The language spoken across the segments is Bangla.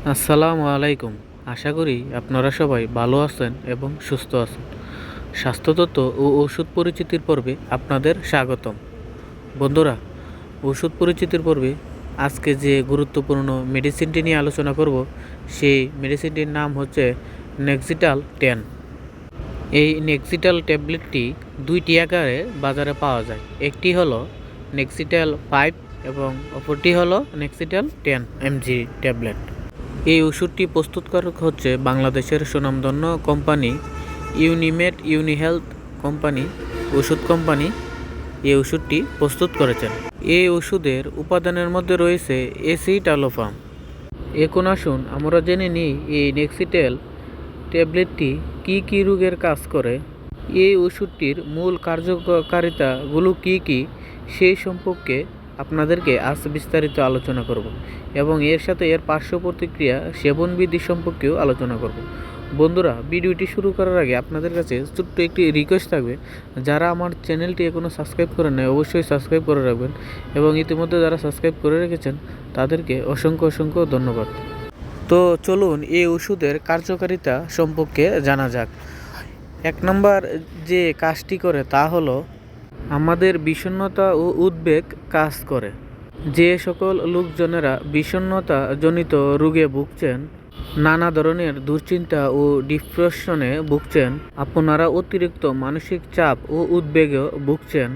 আসসালামু আলাইকুম। আশা করি আপনারা সবাই ভালো আছেন এবং সুস্থ আছেন। স্বাস্থ্যতত্ত্ব ও ওষুধ পরিচিতির পর্বে আপনাদের স্বাগতম। বন্ধুরা, ওষুধ পরিচিতির পর্বে আজকে যে গুরুত্বপূর্ণ মেডিসিনটি নিয়ে আলোচনা করব, সেই মেডিসিনটির নাম হচ্ছে নেক্সিটাল 10। এই নেক্সিটাল ট্যাবলেটটি দুইটি আকারে বাজারে পাওয়া যায়। একটি হলো নেক্সিটাল 5 এবং অপরটি হলো নেক্সিটাল 10 mg ট্যাবলেট। এই ওষুধটি প্রস্তুতকারক হচ্ছে বাংলাদেশের সুনামধন্য কোম্পানি ইউনিমেড ইউনিহেলথ কোম্পানি ওষুধ কোম্পানি এই ওষুধটি প্রস্তুত করেছেন। এই ওষুধের উপাদানের মধ্যে রয়েছে এসিটালোফাম। এখন আসুন আমরা জেনে নিই এই নেক্সিটেল ট্যাবলেটটি কি রোগের কাজ করে, এই ওষুধটির মূল কার্যকারিতাগুলো কি সেই সম্পর্কে আপনাদেরকে আজ বিস্তারিত আলোচনা করব এবং এর সাথে এর পার্শ্ব প্রতিক্রিয়া সেবনবিধি সম্পর্কেও আলোচনা করব। বন্ধুরা, ভিডিওটি শুরু করার আগে আপনাদের কাছে ছোট্ট একটি রিকোয়েস্ট থাকবে, যারা আমার চ্যানেলটি এখনও সাবস্ক্রাইব করেন নাই অবশ্যই সাবস্ক্রাইব করে রাখবেন এবং ইতিমধ্যে যারা সাবস্ক্রাইব করে রেখেছেন তাদেরকে অসংখ্য ধন্যবাদ। তো চলুন এই ওষুধের কার্যকারিতা সম্পর্কে জানা যাক। 1 নম্বর যে কাজটি করে তা হলো আমাদের বিষণ্ণতা ও উদ্বেগ কাজ করে। যে সকল লোকজনেরা বিষণ্ণতা জনিত রোগে ভুগছেন, নানা ধরনের দুশ্চিন্তা ও ডিপ্রেশনে ভুগছেন, আপনারা অতিরিক্ত মানসিক চাপ ও উদ্বেগে ভুগছেন,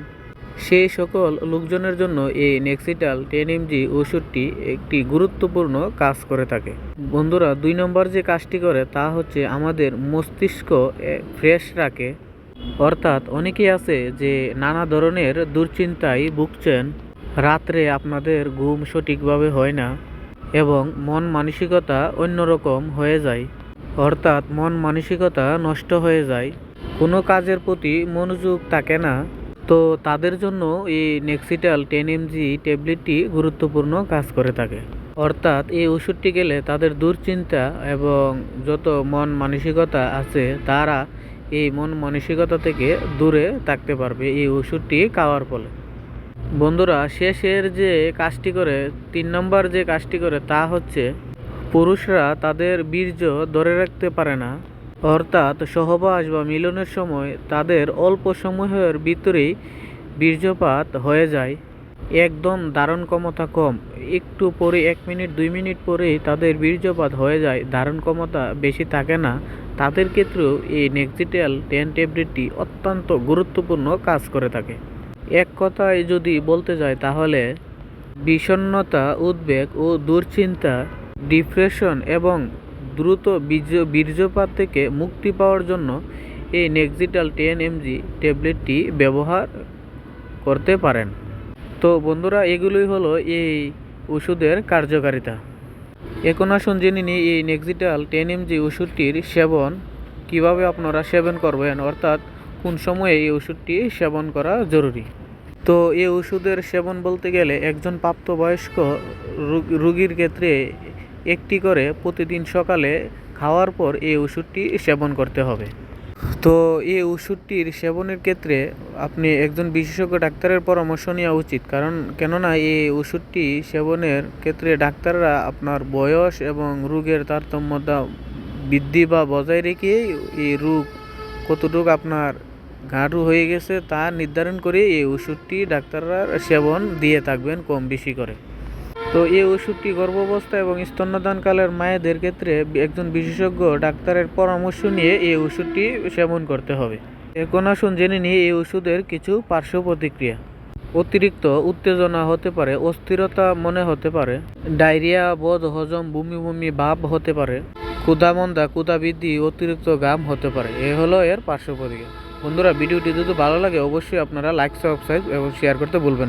সেই সকল লোকজনের জন্য এই নেক্সিটাল 10 mg ওষুধটি একটি গুরুত্বপূর্ণ কাজ করে থাকে। বন্ধুরা, 2 নম্বর যে কাজটি করে তা হচ্ছে আমাদের মস্তিষ্ক ফ্রেশ রাখে। অর্থাৎ অনেকেই আছে যে নানা ধরনের দুশ্চিন্তায় ভুগছেন, রাত্রে আপনাদের ঘুম সঠিকভাবে হয় না এবং মন মানসিকতা অন্যরকম হয়ে যায়, অর্থাৎ মন মানসিকতা নষ্ট হয়ে যায়, কোনো কাজের প্রতি মনোযোগ থাকে না। তো তাদের জন্য এই নেক্সিটাল 10 mg ট্যাবলেটটি গুরুত্বপূর্ণ কাজ করে থাকে। অর্থাৎ এই ওষুধটি গেলে তাদের দুশ্চিন্তা এবং যত মন মানসিকতা আছে তারা এই মন মানসিকতা থেকে দূরে থাকতে পারবে এই ওষুধটি খাওয়ার ফলে। বন্ধুরা, শেষের যে কাজটি করে 3 নম্বর যে কাজটি করে তা হচ্ছে পুরুষরা তাদের বীর্য ধরে রাখতে পারে না, অর্থাৎ সহবাস বা মিলনের সময় তাদের অল্প সময়ের ভিতরেই বীর্যপাত হয়ে যায়, একদম ধারণ ক্ষমতা কম, একটু পরে 1 মিনিট 2 মিনিট পরেই তাদের বীর্যপাত হয়ে যায়, ধারণ ক্ষমতা বেশি থাকে না, তাদের ক্ষেত্রেও এই নেক্সিটাল 10 ট্যাবলেটটি অত্যন্ত গুরুত্বপূর্ণ কাজ করে থাকে। এক কথায় যদি বলতে যায় তাহলে বিষণ্ণতা, উদ্বেগ ও দুশ্চিন্তা, ডিপ্রেশন এবং দ্রুত বীর্যপাত থেকে মুক্তি পাওয়ার জন্য এই নেক্সিটাল 10 mg ট্যাবলেটটি ব্যবহার করতে পারেন। তো বন্ধুরা, এগুলোই হলো এই ওষুধের কার্যকারিতা। এখন আসুন জেনে নিই এই নেক্সিটাল 10 mg ওষুধটির সেবন কিভাবে আপনারা সেবন করবেন, অর্থাৎ কোন সময়ে এই ওষুধটি সেবন করা জরুরি। তো এই ওষুধের সেবন বলতে গেলে একজন প্রাপ্তবয়স্ক রোগীর ক্ষেত্রে একটি করে প্রতিদিন সকালে খাওয়ার পর এই ওষুধটি সেবন করতে হবে। তো এই ওষুধটির সেবনের ক্ষেত্রে আপনি একজন বিশেষজ্ঞ ডাক্তারের পরামর্শ নেওয়া উচিত, কেননা এই ওষুধটি সেবনের ক্ষেত্রে ডাক্তাররা আপনার বয়স এবং রোগের তারতম্যতা বৃদ্ধি বা বজায় রেখে এই রোগ কতটুকু আপনার গাঢ় হয়ে গেছে তা নির্ধারণ করে এই ওষুধটি ডাক্তাররা সেবন দিয়ে থাকবেন কম বেশি করে। তো এই ওষুধটি গর্ভাবস্থা এবং স্তন্যদানকালের মায়েদের ক্ষেত্রে একজন বিশেষজ্ঞ ডাক্তারের পরামর্শ নিয়ে এই ওষুধটি সেবন করতে হবে। এখন আসুন জেনে নিই এই ওষুধের কিছু পার্শ্ব প্রতিক্রিয়া। অতিরিক্ত উত্তেজনা হতে পারে, অস্থিরতা মনে হতে পারে, ডায়রিয়া, বদ হজম, বমি ভাব হতে পারে, ক্ষুধা বৃদ্ধি, অতিরিক্ত ঘাম হতে পারে। এ হলো এর পার্শ্ব প্রতিক্রিয়া। বন্ধুরা, ভিডিওটি যদি ভালো লাগে অবশ্যই আপনারা লাইক, সাবস্ক্রাইব এবং শেয়ার করতে ভুলবেন না।